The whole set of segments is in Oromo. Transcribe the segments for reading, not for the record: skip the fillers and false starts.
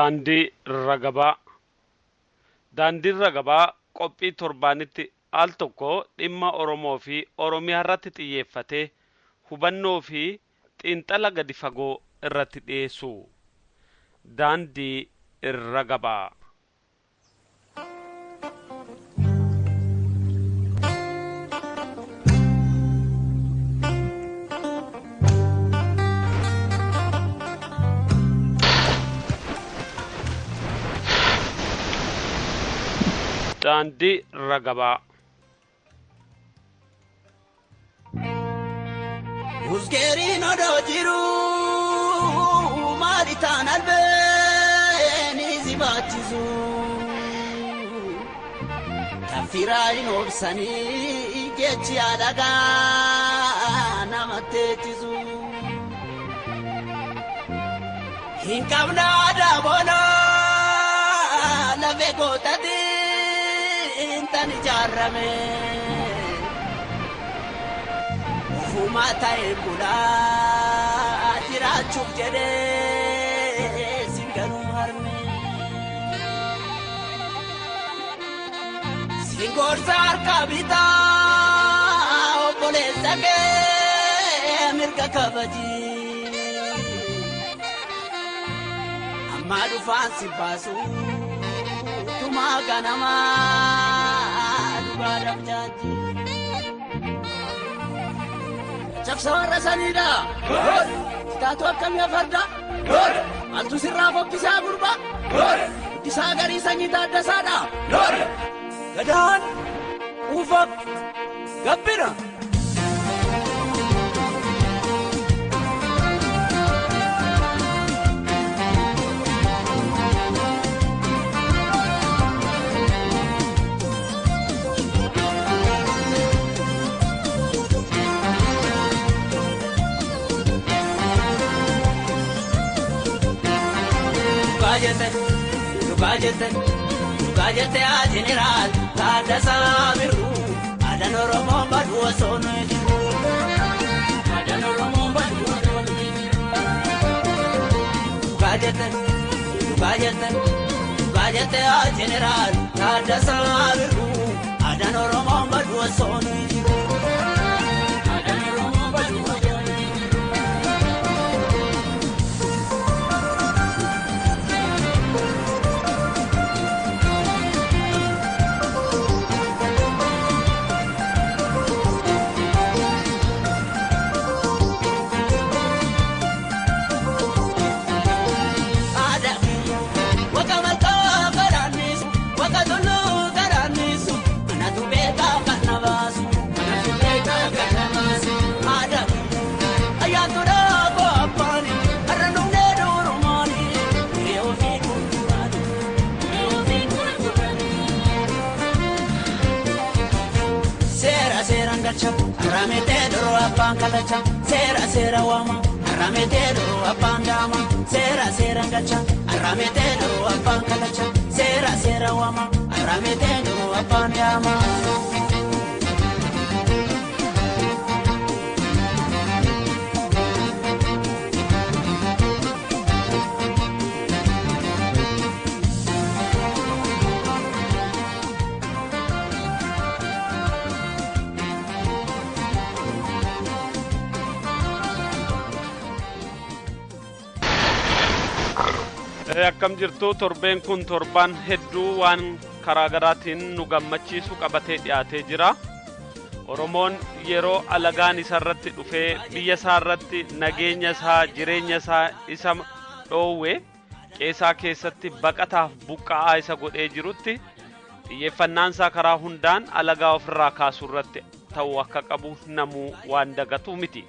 Daandii Ragabaa. Daandiin Ragabaa qophii torbaanitti al tokko dhimma Oromoo fi Oromiyaa irratti xiyyeeffatee hubannoo fi xiinxala gadi fagoo irratti dhiyeessu. Daandii Ragabaa. Daandii Ragabaa. Usgeeriin odoo jiruu maali taan albeeni si baachisu taffiraayin obsanii jechi alagaa nama teechisu hin qabna aadaa boonaa lafee gootatii intani jaarrame ufuma ta'e bulaa jiraachuuf jedhee singanuu harme singorsa harka bitaa obboleessa kee mirga kabajii amma dhufaan si baasu tumaa ganamaa dhugaadhaaf jaajii Chaksawarra sanida taatu akkamii farda altu sirraa fokkisaa gurba isaa garii sanyii taaddasaadha gadaan uufak gabbina Lugajete a general Taddasa Birru Adan Oromo badu osonu jiru Adan Oromo badu osonu jiru Lugajete a general Taddasa Birru Adan Oromo badu osonu jiru Adan Oromo badu osonu jiru Aramete duro apang kalacha, sera wama. Aramete duro apang dama, sera ngacha. Aramete duro apang kalacha, sera wama. Aramete duro apang dama. Akkam jirtu torbeen kun torban hedduu waan karaa garaatiin nu gammachiisu qabatee dhiyaatee jira. Oromoon yeroo alagaan isarratti dhufee biyya isaarratti nageenya isaa jireenya isaa isa dhoowwe qeesaa keessatti baqataaf buqqa'aa isa godhee jirutti xiyyeeffannaan isaa karaa hundaan alagaa ofirraa kaasuu irratti ta'uu akka qabu namuu waan dagatu miti.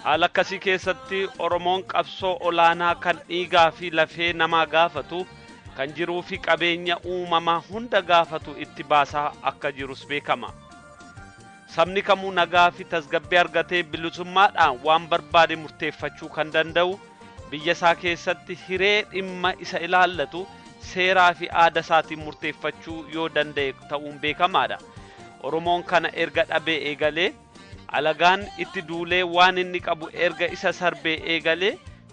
Haala akkasii keessatti Oromoon qabsoo olaanaa kan dhiigaa fi lafee namaa gaafatu kan jiruu fi qabeenya uumamaa hunda gaafatu itti baasaa akka jirus beekama. Sabni kamuu nagaa fi tasgabbii argatee bilisummaadhaan waan barbaade murteeffachuu kan danda'u biyya isaa keessatti hiree dhimma isa ilaallatu seeraa fi aadaa isaatiin murteeffachuu yoo danda'e ta'uun beekamaadha. Oromoon kana erga dhabee eegalee alagaan itti duulee waan inni qabu erga isa sarbee eegalee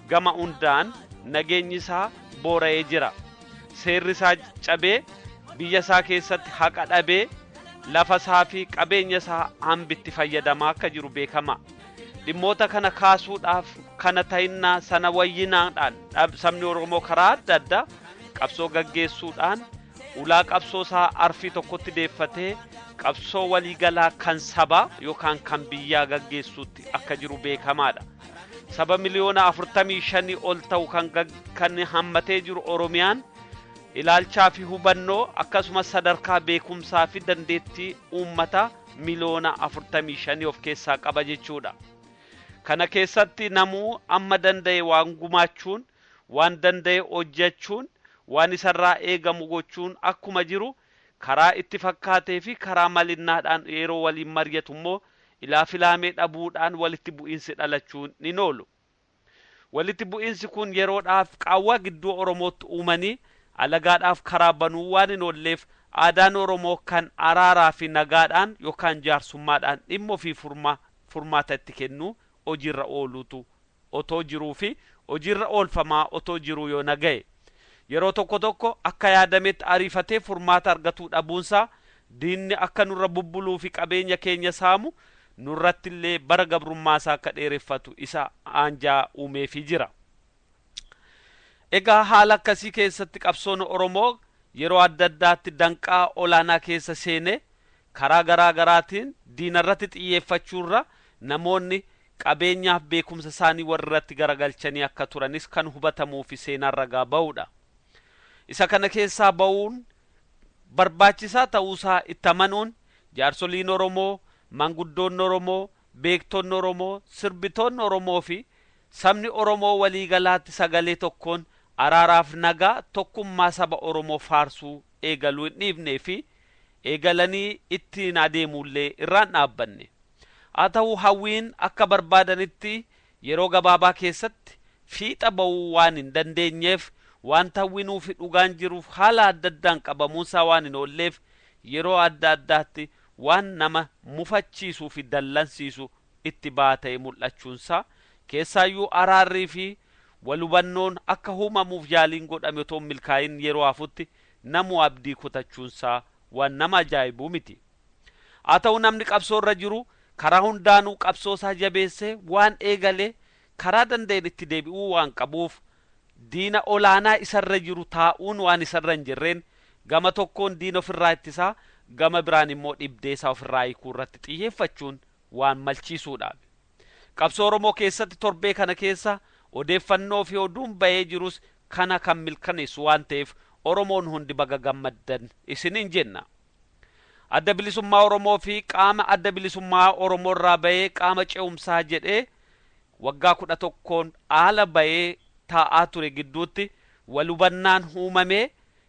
gama hundaan nageenyi isaa boora'ee jira. Seerri isaa cabee biyya isaa keessatti haqa dhabee lafa isaa fi qabeenya isaa hambitti fayyadamaa akka jiru beekama. Dhimmoota kana kaasuudhaaf kana ta'innaa sana wayyinaadhaan sabni Oromoo karaa adda addaa qabsoo gaggeessuudhaan ulaa qabsoo isaa arfii tokkotti deeffatee qabsoo waliigalaa kan sabaa yookaan kan biyyaa gaggeessuutti akka jiru beekamaadha. Saba miliyoona 45 ol ta'u kan hammatee jiru Oromiyaan ilaalchaa fi hubannoo akkasumas sadarkaa beekumsaa fi dandeettii uummata miliyoona 45 of keessaa qaba jechuudha. Kana keessatti namuu amma danda'e waan gumaachuun, waan danda'e hojjechuun, waan isarraa eegamu gochuun akkuma jiru karaa itti fakkaatee fi karaa malinnaadhaan yeroo waliin mari'atu immoo ilaafilaamee dhabuudhaan walitti bu'iinsi dhalachuun ni oolu. Walitti bu'iinsi kun yeroodhaaf qaawwa gidduu Oromootti uumanii alagaadhaaf karaa banuu waan hin oolleef aadaan Oromoo kan araaraa fi nagaadhaan yookaan jaarsummaadhaan dhimma ofii furmaata itti kennu hojiirra ooluutu otoo jiruu fi hojiirra oolfamaa otoo jiruu yoo naga'e. Yeroo tokko akka yaadametti ariifatee furmaata argatuu dhabuunsaa diinni akka nurra bubbuluu fi qabeenya keenya saamu nurratti illee bara gabrummaasaa akka dheereffatu isa aanjaa uumeefii jira. Egaa haala akkasii keessatti qabsoon Oromoo yeroo adda addaatti danqaa olaanaa keessa seenee karaa garaa garaatiin diinarratti xiyyeeffachuurra namoonni qabeenyaaf beekumsa isaanii warratti garagalchanii akka turanis kan hubatamuu fi seenaan ragaa ba'uudha. Isa kana keessaa ba'uun barbaachisaa ta'uusaa itti amanuun jaarsoliin Oromoo, manguddoonni Oromoo, beektoonni Oromoo, sirbitoonni Oromoo fi sabni Oromoo waliigalaatti sagalee tokkoon araaraaf nagaa tokkummaa saba Oromoo faarsuu eegaluu hin dhiifnee fi eegalanii ittiin adeemullee irraan dhaabbanne. Haa ta'u hawwiin akka barbaadanitti yeroo gabaabaa keessatti fiixa ba'uu waan hin dandeenyeef waan hawwinuu fi dhugaan jiruuf haala adda addaan qabamuunsaa waan hin oolleef yeroo adda addaatti waan nama mufachiisuu fi dallansiisu itti baatee mul'achuunsaa keessaayyuu araarrii fi walubannoon akka uumamuuf yaaliin godhame otoo milkaa'in yeroo hafutti namu abdii kutachuunsaa waan nama ajaa'ibuu miti. Haa ta'u namni qabsoorra jiru karaa hundaanuu qabsoosaa jabeessee waan eegalee karaa danda'een itti deebi'uu waan qabuuf diina olaanaa isarra jiru taa'uun waan isarra hin jirreen gama tokkoon diina ofirraa ittisaa gama biraan immoo dhibdeesaa ofirraa hiikuu irratti xiyyeeffachuun waan malchiisuudha. Qabsoo Oromoo keessatti torbee kana keessa odeeffannoo fi oduun ba'ee jirus kana kan milkaneessu waan ta'eef Oromoon hundi baga gammaddan isiniin jenna. Adda bilisummaa Oromoo fi qaama adda bilisummaa Oromoo irraa ba'ee qaama ce'umsaa jedhee waggaa 11 haala ba'ee taa'aa ture gidduutti walubannaan uumamee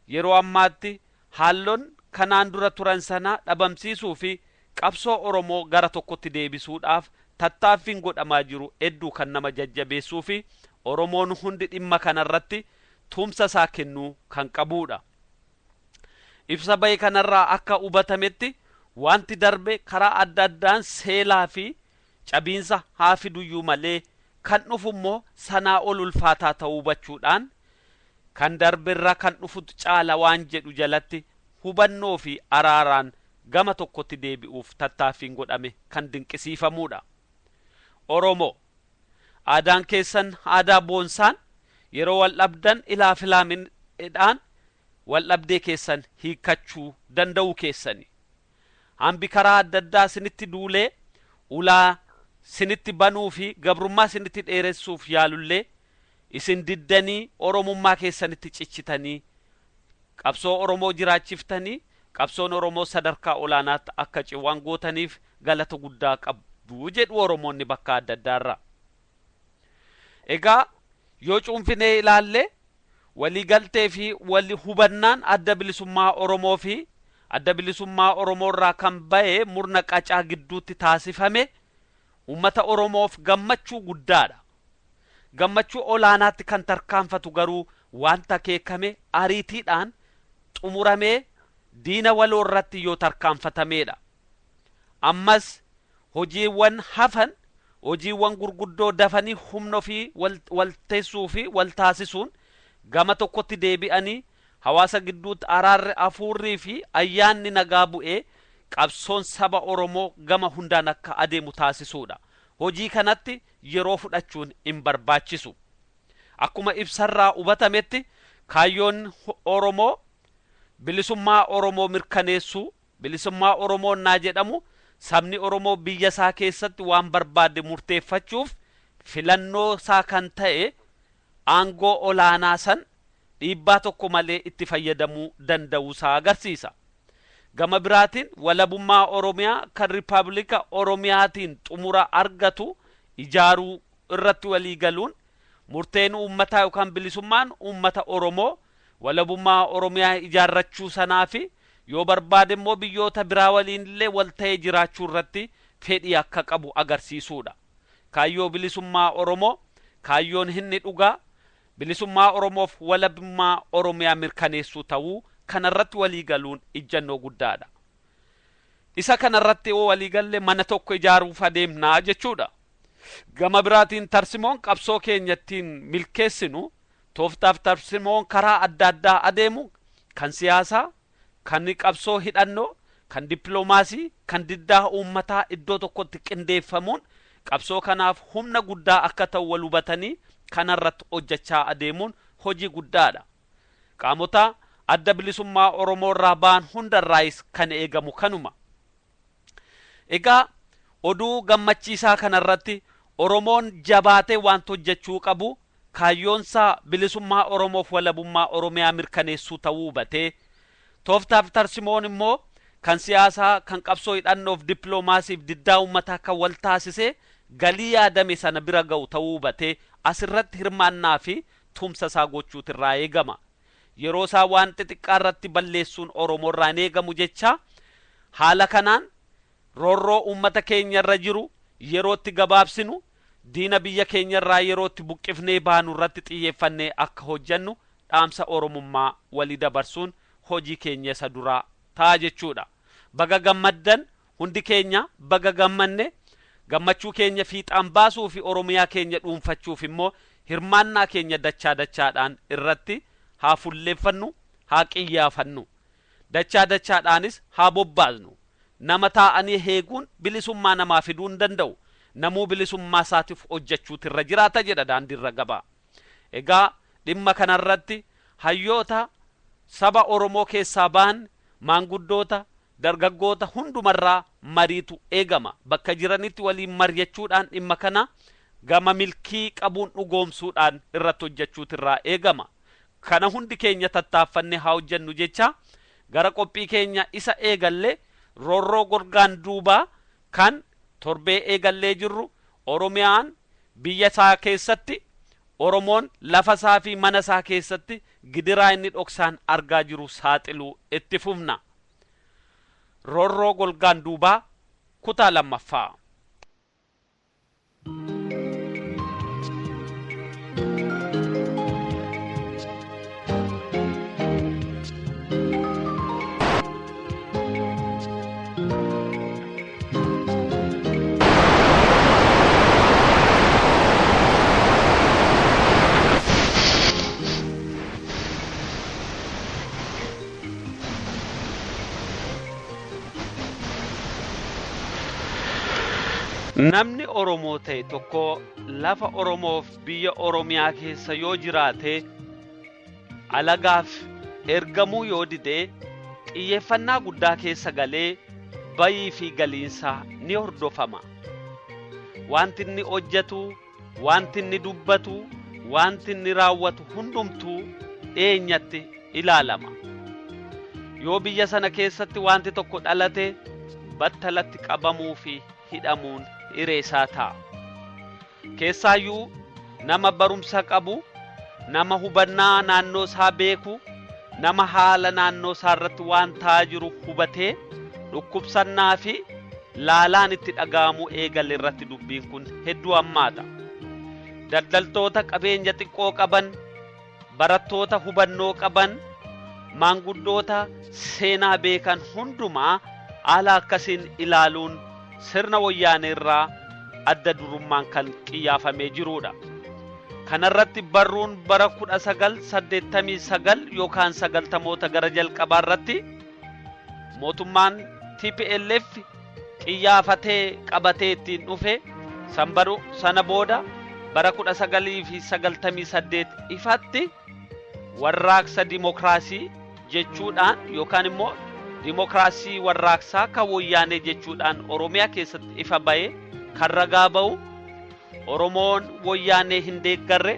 yeroo ammaatti haalloon kanaan dura turan sana dhabamsiisuu fi qabsoo Oromoo gara tokkotti deebisuudhaaf tattaaffiin godhamaa jiru hedduu kan nama jajjabeessuu fi Oromoon hundi dhimma kanarratti tumsa isaa kennuu kan qabuudha. Ibsa ba'ee kanarraa akka hubatametti wanti darbe karaa adda addaan seelaa fi cabiinsa haa fiduyyuu malee kan dhufu immoo sanaa ol ulfaataa ta'uu hubachuudhaan kan darberraa kan dhufutu caala waan jedhu jalatti hubannoo fi araaraan gama tokkotti deebi'uuf tattaaffiin godhame kan dinqisiifamuudha. Oromoo aadaan keessan aadaa boonsaan yeroo wal dhabdan ilaafilaamidhaan wal dhabdee keessan hiikkachuu danda'uu keessani. Hambi karaa adda addaa sinitti duulee ulaa sinitti banuu fi gabrummaa sinitti dheeressuuf yaalullee isin diddanii Oromummaa keessanitti cichitanii qabsoo Oromoo jiraachiftanii qabsoon Oromoo sadarkaa olaanaatti akka ciwaan gootaniif galata guddaa qabdu jedhu Oromoonni bakka adda addaarraa. Egaa yoo cuunfinee ilaalle waliigaltee fi wali hubannaan adda bilisummaa Oromoo fi adda bilisummaa Oromoo irraa kan ba'e murna qacaa gidduutti taasifame ummata Oromoof gammachuu guddaadha. Gammachuu olaanaatti kan tarkaanfatu garuu wanta keekame ariitiidhaan xumuramee diina waloo irratti yoo tarkaanfatameedha. Ammas hojiiwwan hafan hojiiwwan gurguddoo dafanii humna fi wal teessuu fi wal taasisuun gama tokkotti deebi'anii hawaasa gidduutti araarri afuurrii fi ayyaanni nagaa bu'ee qabsoon saba Oromoo gama hundaan akka adeemu taasisuudha. Hojii kanatti yeroo fudhachuun hin barbaachisu. Akkuma ibsarraa hubatametti kaayyoon Oromoo bilisummaa Oromoo mirkaneessuu, bilisummaa Oromoo naa jedhamu sabni Oromoo biyya isaa keessatti waan barbaade murteeffachuuf filannoo isaa kan ta'e aangoo olaanaa san dhiibbaa tokko malee itti fayyadamuu danda'uu isaa agarsiisa. Gama biraatiin walabummaa Oromiyaa kan Riippaabilika Oromiyaatiin xumura argatu ijaaruu irratti walii galuun murteen uummataa yookaan bilisummaan uummata Oromoo walabummaa Oromiyaa ijaarrachuu sanaa fi yoo barbaade immoo biyyoota biraa waliin illee wal ta'ee jiraachuu irratti fedhii akka qabu agarsiisuudha. Kaayyoo bilisummaa Oromoo kaayyoon inni dhugaa bilisummaa Oromoof walabummaa Oromiyaa mirkaneessuu ta'uu kanarratti walii galuun ijjannoo guddaadha. Isa kanarratti yoo walii galle mana tokko ijaaruuf adeemnaa jechuudha. Gama biraatiin tarsimoon qabsoo keenyattiin milkeessinu tooftaaf tarsimoon karaa adda addaa adeemu kan siyaasaa, kan qabsoo hidhannoo, kan dippiloomaasii, kan diddaa uummataa iddoo tokkotti qindeeffamuun qabsoo kanaaf humna guddaa akka ta'u wal hubatanii kanarratti hojjechaa adeemuun hojii guddaadha. Qaamota adda bilisummaa Oromoo irraa ba'an hundarraayis kan eegamu kanuma. Egaa oduu gammachiisaa kanarratti Oromoon jabaatee waan hojjechuu qabu kaayyoonsaa bilisummaa Oromoof walabummaa Oromiyaa mirkaneessuu ta'uu hubatee tooftaaf tarsimoon immoo kan siyaasaa, kan qabsoo hidhannoof dippiloomaasiif diddaa uummataa kan wal taasisee galii yaadame sana bira ga'u ta'uu hubatee asirratti hirmaannaa fi tumsa isaa gochuutu irraa eegama. Yeroo isaa waan xixiqqaa irratti balleessuun Oromoo irraa eegamu jecha haala kanaan roorroo uummata keenya irra jiru yerootti gabaabsinu diina biyya keenya irraa yerootti buqqifnee baanu irratti xiyyeeffannee akka hojjennu dhaamsa Oromummaa walii dabarsuun hojii keenya isa duraa ta'a jechuudha. Baga gammaddan hundi keenya baga gammanne gammachuu keenya fiixaan baasuu fi Oromiyaa keenya dhuunfachuuf immoo hirmaannaa keenya dachaadhaan irratti haa fulleeffannu, haa qiyyaafannu. Dachaadhaanis haa bobbaasnu. Nama taa'anii heeguun bilisummaa namaa fiduu hin danda'u. Namuu bilisummaa isaatiif hojjechuutu irra jiraata jedha daandiirra gabaa. Egaa dhimma kanarratti hayyoota saba Oromoo keessaa ba'an maanguddoota dargaggoota hundumarraa mariitu eegama. Bakka jiranitti waliin mari'achuudhaan dhimma kana gama milkii qabuun dhugoomsuudhaan irratti hojjechuutu irraa eegama. Kana hundi keenya tattaaffannee haa hojjennu jecha gara qophii keenya isa eegallee roorroo golgaan duubaa kan torbee eegallee jirru Oromiyaan biyya isaa keessatti Oromoon lafa isaa fi mana isaa keessatti gidiraa inni dhoksaan argaa jiru saaxiluu itti fufna. Roorroo golgaan duubaa kutaa lammaffaa. Namni Oromoo ta'e tokko lafa Oromoof biyya Oromiyaa keessa yoo jiraate alagaaf ergamuu yoo didee xiyyeeffannaa guddaa keessa galee bayii fi galiinsaa ni hordofama. Wanti inni hojjetu, wanti inni dubbatu, wanti inni raawwatu hundumtuu eenyatti ilaalama. Yoo biyya sana keessatti wanti tokko dhalate battalatti qabamuu fi hidhamuun ireesaa ta'a. Keessaayyuu nama barumsa qabu, nama hubannaa naannoo isaa beeku, nama haala naannoo isaa irratti waan ta'aa jiru hubatee dhukkubsannaa fi laalaan itti dhaga'amu eegale irratti dubbiin kun hedduu hammaata. Daldaltoota qabeenya xiqqoo qaban, barattoota hubannoo qaban, maanguddoota seenaa beekan hundumaa haala akkasiin ilaaluun sirna wayyaanee irraa adda durummaan kan qiyyaafamee jiruudha. kanarratti barruun bara 1989 yookaan 90moota gara jalqabaa irratti mootummaan TPLF qiyyaafatee qabatee ittiin dhufe sana booda bara 1998 ifatti warraaqsa dimokiraasii jechuudhaan yookaan immoo dimokiraasii warraaqsaa kan wayyaanee jechuudhaan Oromiyaa keessatti ifa ba'ee kan ragaa ba'u Oromoon wayyaanee hin deeggarre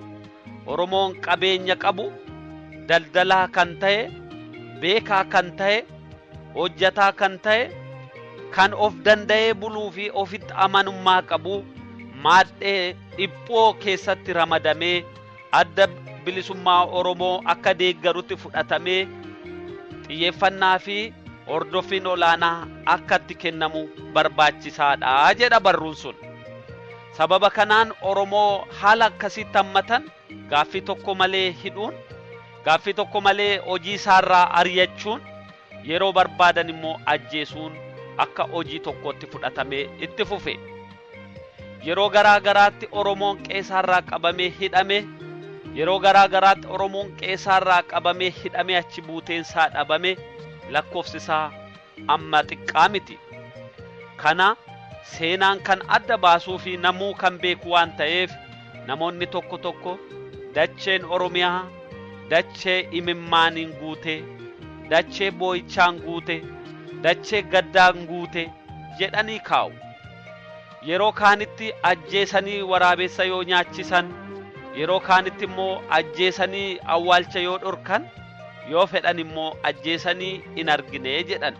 Oromoon qabeenya qabu daldalaa kan ta'e beekaa kan ta'e hojjataa kan ta'e kan of danda'ee buluu fi ofitti amanummaa qabu maadhee dhiphoo keessatti ramadamee adda bilisummaa Oromoo akka deeggarutti fudhatamee xiyyeeffannaa fi hordoffiin olaanaa akka itti kennamu barbaachisaadha jedha barruun sun. Sababa kanaan Oromoo haala akkasitti hammatan gaaffii tokko malee hidhuun gaaffii tokko malee hojii isaarraa ari'achuun yeroo barbaadan immoo ajjeesuun akka hojii tokkotti fudhatamee itti fufe. Yeroo garaa garaatti Oromoon qe'eerraa qabamee hidhame yeroo garaa garaatti Oromoon qe'eerraa qabamee hidhamee achi buuteensaa dhabame lakkoofsisaa amma xiqqaa miti. Kana seenaan kan adda baasuu fi namuu kan beeku waan ta'eef namoonni tokko dacheen Oromiyaa dachee imimmaaniin guute dachee boo'ichaan guute dachee gaddaan guute jedhanii kaa'u. Yeroo kaanitti ajjeesanii waraabessa yoo nyaachisan yeroo kaanitti immoo ajjeesanii awwaalcha yoo dhorkan yoo fedhan immoo ajjeesanii hin argine jedhan.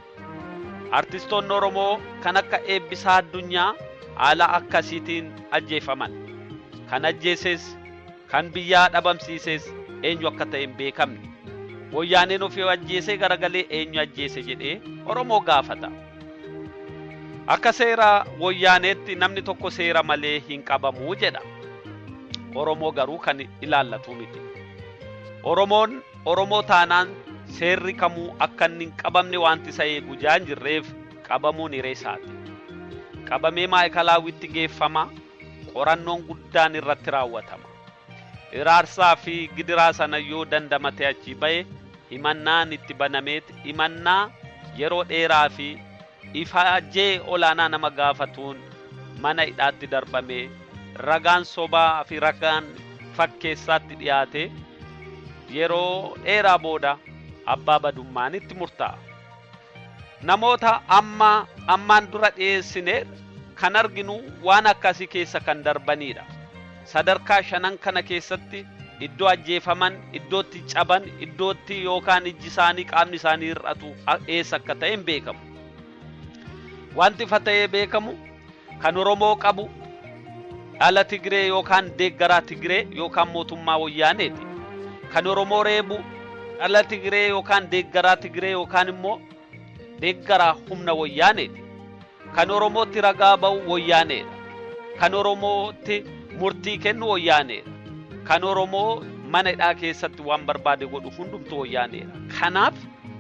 Artistoonni Oromoo kan akka Eebbisaa Addunyaa haala akkasiitiin ajjeefaman. Kan ajjeeses kan biyyaa dhabamsiises eenyu akka ta'e hin beekamne. Wayyaaneen ofii ajjeesee garagalee eenyu ajjeese jedhee Oromoo gaafata. Akka seera wayyaaneetti namni tokko seera malee hin qabamu jedha. Oromoo garuu kan ilaallatu miti. Oromoon Oromoo taanaan seerri kamuu akka inni hin qabamne wanti isa eegu jaan jirreef qabamuun hireessaati. Qabamee maayikalaawwitti geeffama, qorannoon guddaan irratti raawwatama. Iraarsaa fi gidiraa sana yoo dandamate achi ba'e himannaan itti banameeti himannaa yeroo dheeraa fi ifaajjee olaanaa nama gaafatuun mana hidhaatti darbamee ragaan sobaa fi ragaan fakkeessaatti dhiyaate yeroo dheeraa booda abbaa badummaan itti murtaa'a. Namoota ammaan dura dhiyeessine kan arginu waan akkasii keessa kan darbanidha. Sadarkaa shanan kana keessatti iddoo ajjeefaman, iddootti caban, iddootti yookaan ijji isaanii qaamni isaanii hir'atu eessa akka ta'e hin beekamu. Wanti ifa ta'ee beekamu kan Oromoo qabu dhala Tigree yookaan deeggaraa Tigree yookaan mootummaa wayyaaneeti. Kan Oromoo reebu dhala Tigree yookaan deeggaraa Tigree yookaan immoo deeggaraa humna wayyaaneeti. Kan Oromootti ragaa ba'u wayyaaneedha. Kan Oromootti murtii kennu wayyaaneedha. Kan Oromoo mana hidhaa keessatti waan barbaade godhu hundumtu wayyaaneedha. Kanaaf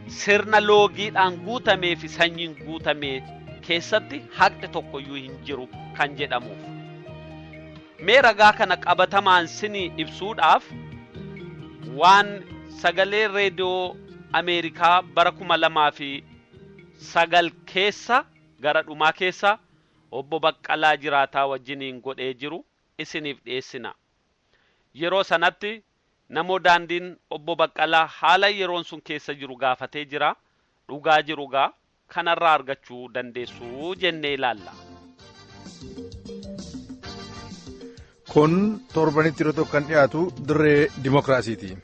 sirna loogiidhaan guutamee fi sanyiin guutamee keessatti haqni tokkoyyuu hin jiru kan jedhamuuf. Mee ragaa kana qabatamaan sinii ibsuudhaaf waan sagalee reediyoo Ameerikaa bara 2009 keessa gara dhumaa keessa obbo Baqqalaa Jiraataa wajjiniin godhee jiru isiniif dhiyeessina. Yeroo sanatti namoo daandiin obbo Baqqalaa haala yeroon sun keessa jiru gaafatee jira. Dhugaa jiru gaa kanarraa argachuu dandeessu jennee ilaalla. Kun torbanitti yeroo tokko kan dhiyaatu dirree dimokiraasiiti.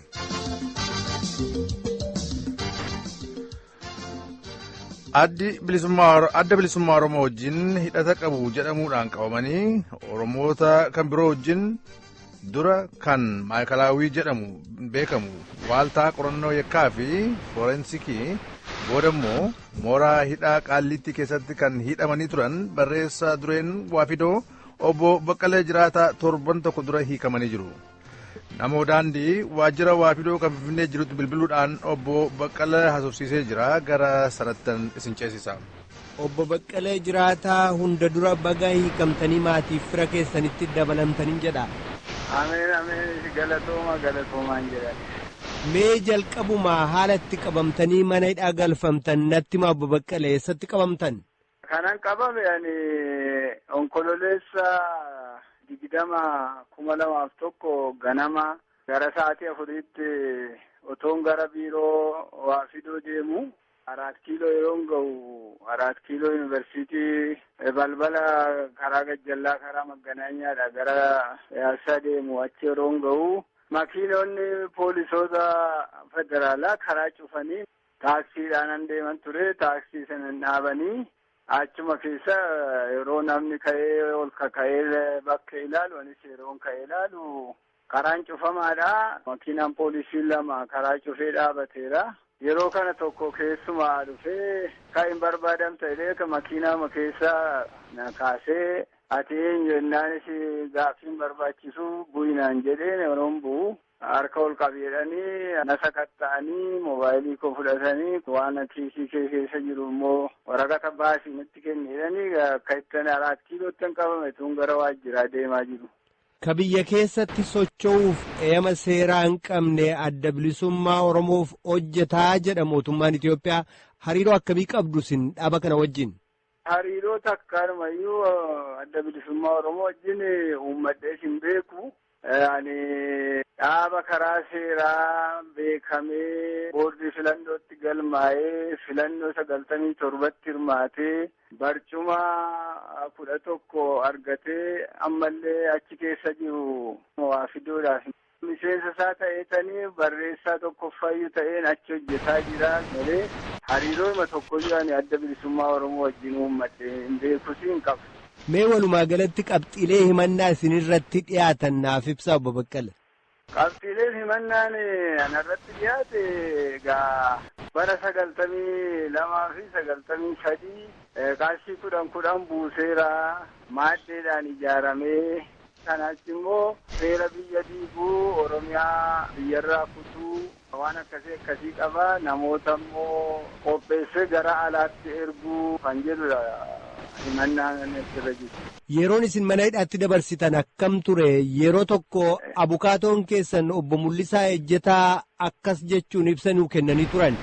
Adda bilisummaa Oromoo wajjin hidhata qabu jedhamuudhaan qabamanii Oromoota kan biroo wajjin dura kan maayikalaawwii jedhamu beekamu waaltaa qorannoo yakkaa fi forensikii booda immoo mooraa hidhaa Qaallitti keessatti kan hidhamanii turan barreessaa dureen Waafidoo obbo Baqqalee Jiraataa torban tokko dura hiikamanii jiru. Namoo daandii waajjira Waafidoo kan Finfinnee jirutti bilbiluudhaan obbo Baqqalee haasofsiisee jira. Gara sanattan isin ceesisa. Obbo Baqqalee Jiraataa hunda dura baga hiikamtanii maatiif fira keessanitti dabalamtanii jedha. Ameen galatoomaan jedhan. Mee jalqabumaa haala itti qabamtanii mana hidhaa galfamtan natti maa Obbo Baqqalee eessatti qabamtan? Kanan qabame ani onkololeessa 20,2001 ganama gara sa'aatii 4tti otoon gara biiroo waa fidoo deemu 4 kiiloo yeroon ga'u 4 kiiloo yuunivarsiitii balbala karaa gajjallaa karaa Magganaanyaadha gara Yaassaa deemu achi yeroon ga'u makiinonni poolisoota federaalaa karaa cufanii taaksiidhaan deeman ture. Taaksii sana dhaabanii achuma keessa yeroo namni ka'ee ol kaka'ee bakka ilaalu anis yeroon ka'ee ilaalu karaan cufamaadha. Makiinaan poolisii 2 karaa cufee dhaabateera. Yeroo kana tokko keessumaa dhufee kan hin barbaadamta jedhee makiinaa keessa na kaasee ati eenyu jennaanis gaaffiin barbaachisu bu'inaan jedheen yeroon bu'u harka ol qabeedhanii na sakatta'anii moobaayilii koo fudhatanii waan kiisii keessa jiru immoo waraqata baasii natti kenneedhanii akka ittiin 4 kiilootti qabame tun gara waajjiraa deemaa jiru. Ka biyya keessatti socho'uuf eeyama seeraa hin qabne adda bilisummaa Oromoof hojjetaa jedha mootummaan Itoophiyaa. Hariiroo akkamii qabdu isin dhaaba kana wajjin? Hariiroo takkaadhumayyuu adda bilisummaa Oromoo wajjin uummadhee hin beeku. Ani dhaaba karaa seeraa beekamee boordii filannootti galmaa'ee filannoo 97tti hirmaatee barcuma 11 argatee ammallee achi keessa jiru waa fiduudhaaf miseensa isaa ta'eetanii barreessaa tokkoffayyuu ta'een achi hojjetaa jira malee hariiroo tokkoyyuu ani adda bilisummaa Oromoo wajjin uummadhee hin beekus hin qabu. Mee walumaa galatti qabxiilee himannaa isinirratti dhiyaatan naaf ibsaa Obbo Baqqalee. Qabxiileen himannaan anarratti dhiyaate egaa bara 92 fi 93 qarshii 10 buuseera maaddeedhaan ijaaramee kanaatti immoo seera biyya diiguu Oromiyaa biyyarraa kutuu waan akkasii qaba namoota immoo qopheessee gara alaatti erguu kan jedhudha. Yeroon isin mana hidhaatti dabarsitan akkam ture? Yeroo tokko abukaatoon keessan obbo Mul'isaa Ejjetaa akkas jechuun ibsa nuu kennanii turan.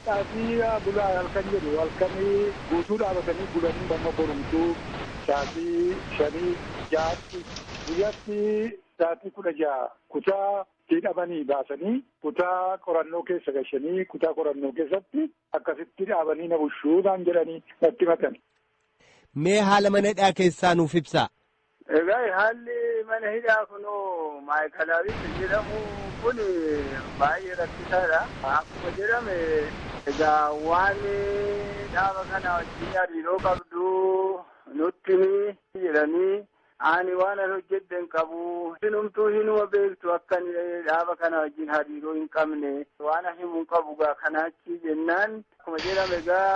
Xaafii bulaa halkan jedhu halkanii guutuu dhaabatanii bulanii damma borumtuu sa'aatii 5 6tti guyyatti sa'aatii 16 kutaa hidhamanii baasanii kutaa qorannoo keessa gashanii kutaa qorannoo keessatti akkasitti dhaabanii na bushuudhaan jedhanii natti himatan. Mee haala mana hidhaa keessaa nuuf ibsaa. Egaa haalli mana hidhaa kunoo maayikalaawwitti jedhamu kun baay'ee rakkisaadha. Akkuma jedhame egaa waan dhaaba kana wajjin hariiroo qabdu nutti jedhanii ani waan an hojjedden qabu sinumtuu hinuma beektu akka dhaaba kana wajjin hariiroo hin qabne waan himuun qabu gaa kanaachi jennaan akkuma jedhame gaa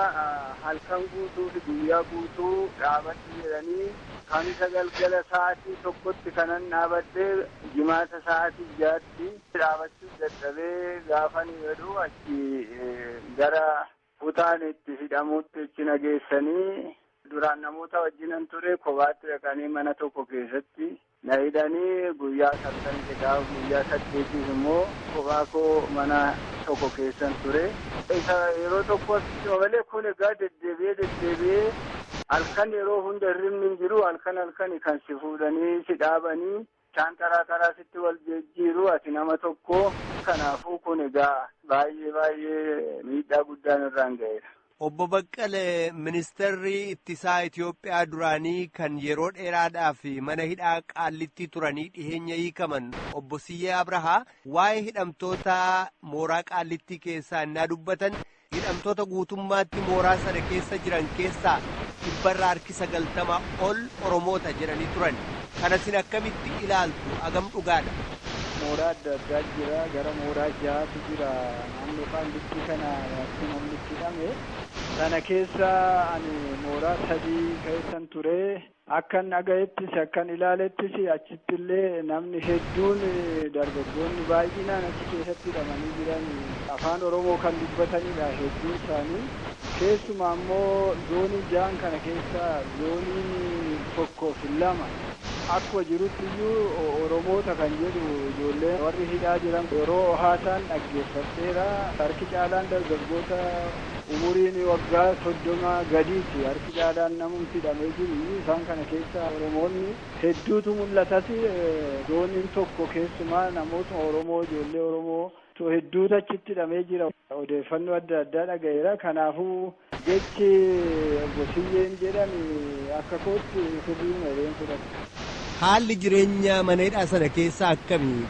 halkan guutuu fi guyyaa guutuu dhaabatti jedhanii kan isa galgala sa'aatii 1tti kanan dhaabadhee jimaata sa'aatii 6tti dhaabachuuf dadhabee gaafanii jedhu achi gara kutaan itti hidhamuutti achi nageessanii duraan namoota wajjinan ture kophaatti dhaqanii mana tokko keessatti na hidhanii guyyaa 8 guyyaa 8 immoo kophaa koo mana tokko keessan ture. Isa yeroo tokko malee kun egaa deddeebi'ee halkan yeroo hunda hirribni hin jiru halkan kan si fuudhanii si dhaabanii isaan karaa sitti wal jijjiiru ati nama tokko kanaafuu kun egaa baay'ee miidhaa guddaan irraan ga'eera. Obbo Baqqalee ministeerri ittisaa Itoophiyaa duraanii kan yeroo dheeraadhaaf mana hidhaa Qaallitti turanii dhiheenya hiikaman obbo Siyyee Abrahaa waa'ee hidhamtoota mooraa Qaallitti keessaa innaa dubbatan hidhamtoota guutummaatti mooraa sana keessa jiran keessaa 90% ol Oromoota jedhanii turan. Kanasin akkamitti ilaaltu agam dhugaadha? Mooraa adda addaa jira gara mooraa 6tu jira naannoo Qaallitti kana namni hidhame. Sana keessa ani mooraa 3 keessan ture akkan dhaga'ettis akkan ilaalettis achitti illee namni hedduun dargaggoonni baay'inaan achi keessatti hidhamanii jiran afaan Oromoo kan dubbatanidha hedduun isaanii. Keessumaa immoo zoonii 6 kana keessa zooniin 1 fi 2 akkuma jirutti iyyuu Oromoota kan jedhu ijoollee warri hidhaa jiran yeroo haasaan dhaggeeffatteera. Harki caalaan dargaggoota umuriin waggaa 30 gadiiti. Harki caalaan namumti hidhamee jiru. Isaan kana keessa Oromoonni hedduutu mul'atas. Dooniin tokko keessumaa namoota Oromoo ijoollee Oromoo hedduutu achitti hidhamee jira. Odeeffannoo adda addaa dhagayeera. Kanaafuu jechi Bosiyyeen jedhan akka kootti sirrii meereen fudhata. Haalli jireenya mana hidhaa sana keessa akkamii?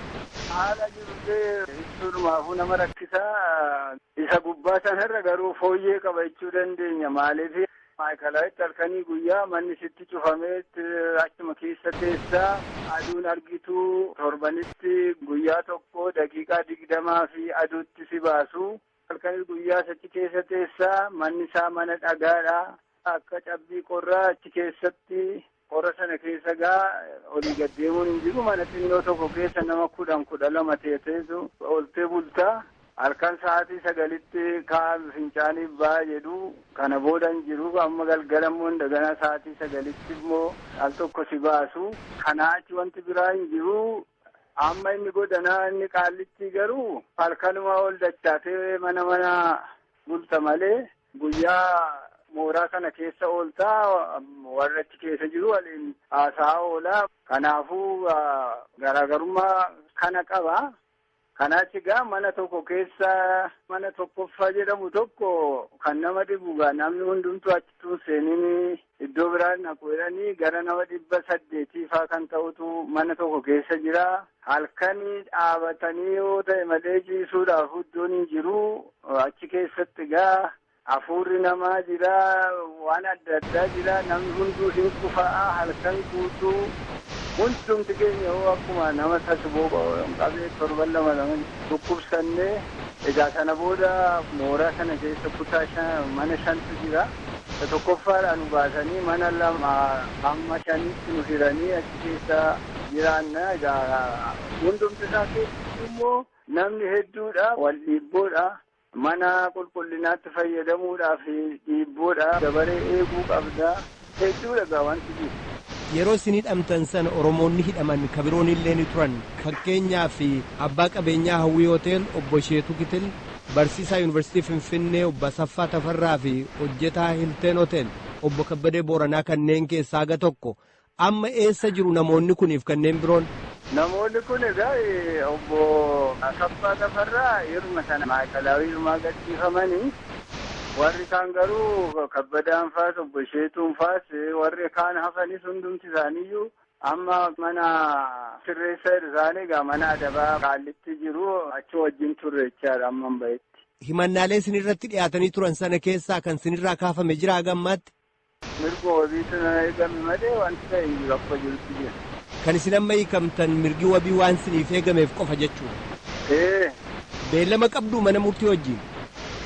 Haala jirullee ibsuudhumaafuu nama rakkisaa. Isa gubbaa sanarra garuu fooyyee qaba jechuu dandeenya. Maaliif maayikalaatti halkanii guyyaa manni sitti cufameetti achuma keessa teessaa aduun argitu torbanitti guyyaa tokko daqiiqaa 20 fi aduutti si baasu. Halkanii guyyaa achi keessa teessaa manni isaa mana dhagaadha. Akka cabbii qorraa achi keessatti qorra sana keessa gaa olii gaddeemuun hin jiru. Mana xinnoo tokko keessa nama 10-12 teesseetu oltee bultaa. Halkan sa'aatii 9tti kaan fincaaniif ba'aa jedhu kana booda hin jiru. Amma galgalammoo daganaa sa'aatii 9tti immoo al tokko si baasu. Kanaa achi wanti biraa hin jiru. Amma inni godhanaa inni qaallitti garuu halkanuma ol dachaatee mana bulta malee guyyaa mooraa kana keessa ooltaa warra achi keessa jiru waliin haasaa oolaa. Kanaafuu garaagarummaa kana qaba. Kanaachi gaa mana tokko keessa mana tokkoffaa jedhamu tokko kan nama dhibu gaa namni hundumtuu achitti seenini iddoo biraan naqu jedhanii gara nama 800 faa kan ta'utu mana tokko keessa jira. Halkanii dhaabatanii yoo ta'e malee ciisuudhaaf iddoon hin jiru. Achi keessatti gaa hafuurri namaa jira, waan adda addaa jira. Namni hunduu hin kufaa halkan guutuu. Hundumti keenya yoo akkuma nama tasboo qabee 7 dhukkubsannee egaa sana booda mooraa sana keessa kutaa mana 5tu jira. Tokkoffaadhaan baasanii mana 2 amma 5tti nu hiranii achi keessa jiraanna. Egaa hundumti isaa keessatti immoo namni hedduudha wal dhiibboodha. Mana qulqullinaatti fayyadamuudhaaf dhiibboodha. Dabaree eeguu qabda. Hedduudha gaa wanti jiru. Yeroo isin hidhamtan sana Oromoonni hidhaman kabiroon illee ni turan. Fakkeenyaaf abbaa qabeenyaa Hawwii Hotel obbo Sheetuu Kitil, barsiisaa Yuunivarsiitii Finfinnee obbo Asaffaa Tafarraa fi hojjetaa Hilteen Hotel obbo Kabbadee Booranaa kanneen keessaa haga tokko. Amma eessa jiru namoonni kuniif kanneen biroon? Namoonni kun egaa obbo Asaffaa Tafarraa yeruma sana maayikalaawii dhumaa gadhiifamanii. Warri kaan garuu Kabbadaan faas obbo Sheetuun faas warri kaan hafanis hundumti isaaniiyyuu amma mana sirreessa isaanii egaa mana adabaa Qaallitti jiru achi wajjin turre jechaadha amma bahetti. Himannaalee isin irratti dhiyaatanii turan sana keessaa kan isin irraa kaafame jira hagammaatti? Mirga wabiitu na eegame malee wanti ta'e hin jiru akka jirutti jira. Kan isin amma hiikamtan mirgi wabii waan isiniif eegameef qofa jechuudha. Beellama qabdu mana murtii wajjin?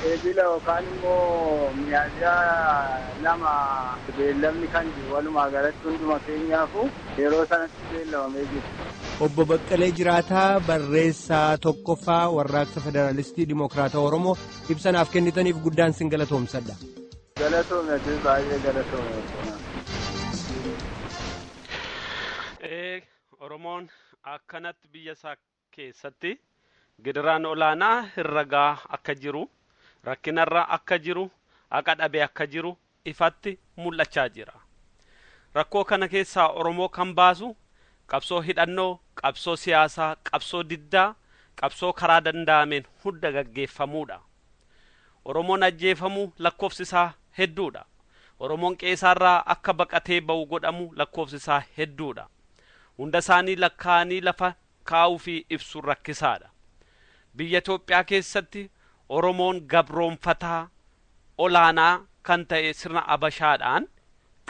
Eebila yookaan immoo miyaazyaa 2 beellamni kan jiru walumaa galatti hunduma keenyaafu yeroo sanatti beellamamee jiru. Obbo Baqqalee Jiraataa barreessaa tokkoffaa warraaqsa Federaalistii Dimokiraataa Oromoo ibsanaaf kennitaniif guddaan sin galatoomsadha. Galatoomna baay'ee galatoomna. Oromoon akkanatti biyya isaa keessatti gidiraan olaanaa herragaa akka jiru. Rakkinarra akka jiru, akka dhabe akka jiru ifatti mul'achaa jira. Rakkoo kana keessaa Oromoo kan baasu qabsoo hidhannoo, qabsoo siyaasaa, qabsoo diddaa, qabsoo karaa danda'ameen hunda gaggeeffamuudha. Oromoon ajjeefamu lakkoofsi isaa hedduudha. Oromoon qe'eerraa akka baqatee ba'u godhamu lakkoofsi isaa hedduudha. Hunda isaanii lakkaa'anii lafa kaa'uu fi ibsuun rakkisaadha. Biyya Itoophiyaa keessatti Oromoon gabroonfataa olaanaa kan ta'e sirna Abashaadhaan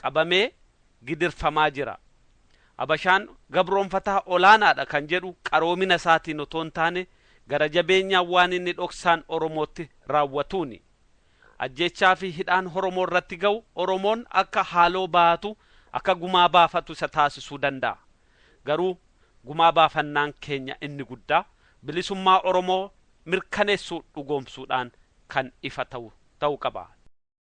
qabamee gidirfamaa jira. Abashaan gabroonfataa olaanaadha kan jedhu qaroomina isaatiin otoo hin taane gara jabeenyaan waan inni dhoksaan Oromootti raawwatuuni. Ajjechaa fi hidhaan Oromoo irratti ga'u Oromoon akka haaloo baatu akka gumaa baafatu isa taasisuu danda'a. Garuu gumaa baafannaan keenya inni guddaa bilisummaa Oromoo mirkaneessuu dhugoomsuudhaan kan ifa ta'u qaba.